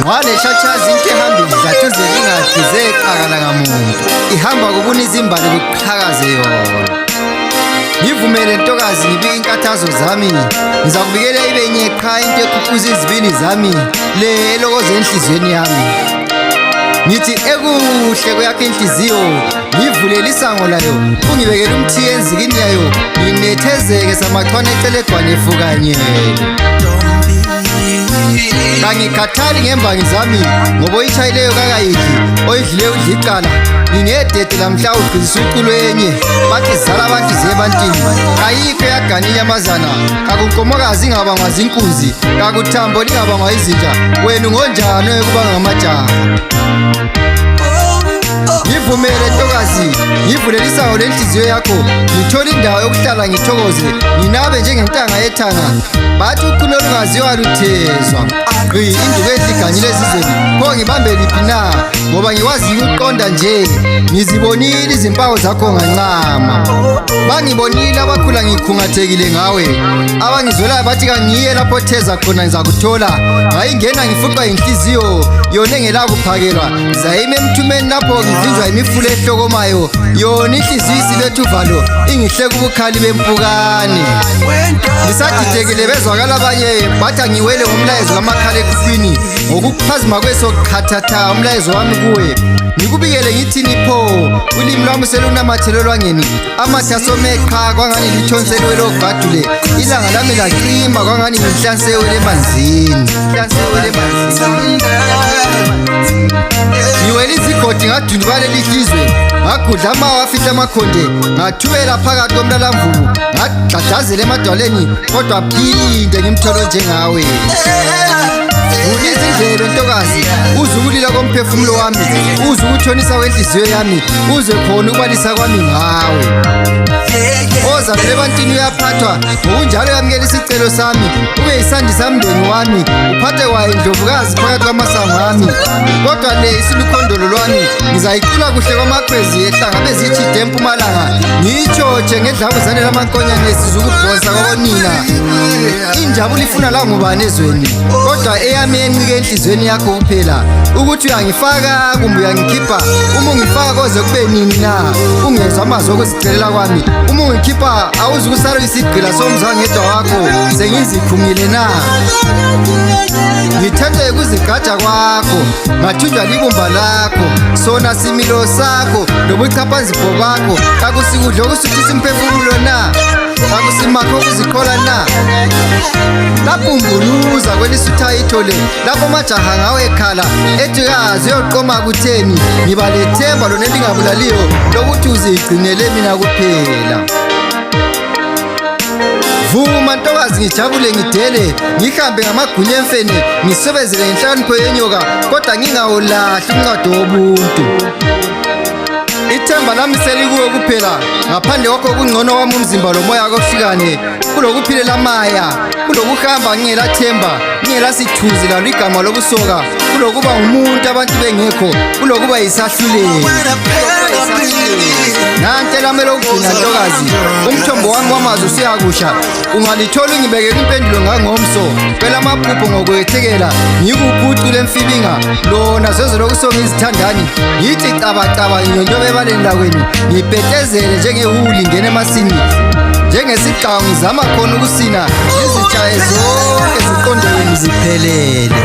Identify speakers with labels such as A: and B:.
A: Zhwane shashazi into ehambile dlathuze ingaqize eqakala ngamuntu ihamba kubona izimbali kuqhakaze yona. Ngivumele ntokazi ngibike inkathazo zami ngizakubikela ibe nyeqha into ekhuphuza izibini zami le elokoze enhlizweni yami. Ngithi ekuhle kweyakhe inhliziyo ngivulele isango layo ungibekele umthiye enzikini yayo nginethezeke samachwane ecelekwane efukanyele. Kangikhathali ngembangi zami ngoba oyitshayileyo kakayidli oyidlileyo udla icala. Ngingedede lamhla ugqizisa uculo enye bathi zala abantu zebantini ayikho yagana inyamazana kakunkomokazi ingabangwa zinkunzi kakuthambo lingabangwa izinja wena ungonjani oyekubanga ngamajaha. Ngivumele ntokazi ngivulele isango lenhliziyo yakho ngithole indawo yokuhlala ngithokoze nginabe njengentanga yethanga. Bathi ukhulu olungaziwa luthezwa induku eliganyile ezizweni pho ngibambe liphi na ngoba ngiwazi ukuqonda nje ngizibonile izimpawu zakho ngancama. Bangibonile abakhula ngikhungathekile ngawe abangizwelayo bathi kangiye lapho theza khona ngizakuthola. Ngayingena ngifuqa inhliziyo yona engelakuphakelwa zayime emthumeni lapho ngivinjwa imifula ehlokomayo yona inhliziyo isiletha uvalo ingihleka ubukhali bempukane. Ngisadidekile bezwakala abanye bathi ngiwele ngomlayezo kamakhala ekhukhwini ngokuphazima kwesokhathatha umlayezo wami kuwe. Ngikubikele ngithini pho ulimi lwami selunamathelwe lwangeni amathe asomeqha kwangani lithonselwe logadule ilanga lami laqima kwangani ngihlansewe emanzini. Ngiwele izigodi ngadundubala elihlizwe ngagudla amawa afihla amakhonde ngathubela phakathi komlalamvubu ngagxadazela emadwaleni kodwa phinde ngimtholo njengawe. Ulizindlebe ntokazi uze ukulila komphefumulo wami uze ukuthonisa wenhliziyo yami uze khona ukubalisa kwami ngawe. Oza vele ebantwini uyaphathwa ngokunjalo yamukela isicelo sami ube yisandi samndeni wami uphathe kwayo indlovukazi phakathi kwamasango ami. Kodwa le isilukhondolo lwami ngizayicula kuhle kwamakhwezi ehlanga bezithi empumalanga ngitshotshe ngedlabuzane lamankonyane esizukubhosa kwakonina. Injabulo ifuna la ngubani ezweni kodwa eyami encike enhlizweni yakho kuphela ukuthi uyangifaka kumbe uyangikhipha. Uma ungifaka koze kube nini na ungezwa amazwi okuzicelela kwami. Uma ungikhipha awuzi ukusala isigqila somzwangedwa wakho sengizikhumile na. Ngithethe ukuzigaja kwakho ngathunjwa libumba lakho sona similo sakho nobuchaphanzipho bakho kakusikudla okusuthisa imphefumulo na kakusimakho ukuzikhola na. Lapho umbuluza kwelisutha ithole lapho majaha ngawe ekhala ethi kazi uyoqoma kutheni ngibalethemba lona elingabulaliyo lokuthi uzigcinele mina kuphela. Vuma ntokazi ngijabule ngidele ngihambe ngamagunya emfene ngisebenzele ngenhlakanipho yenyoka kodwa ngingawulahli umncado wobuntu. Ithemba lami selikuwe kuphela ngaphandle kwakho kungcono wami umzimba lomoya kohlukane kulokuphilela amaya kulokuhamba ngingelathemba ngingelasithuzi lalo igama lobusoka kulokuba ngumuntu abantu bengekho kulokuba yisahluleli. Nanti elami lokugcina ntokazi umthombo wami wamazwi usiyakusha ungalithola ungibekela impendulo ngangomso phela amaphupho ngokwethekela ngikuphucule emfibinga lona zezo lokusonga izithandani ngithi cabacaba nginyonyobe ebaleni lakweni ngipetezele njengehuli ngene emasini njengesiqhawe ngizama khona ukusina izitshaye zonke ziqondweni ziphelele.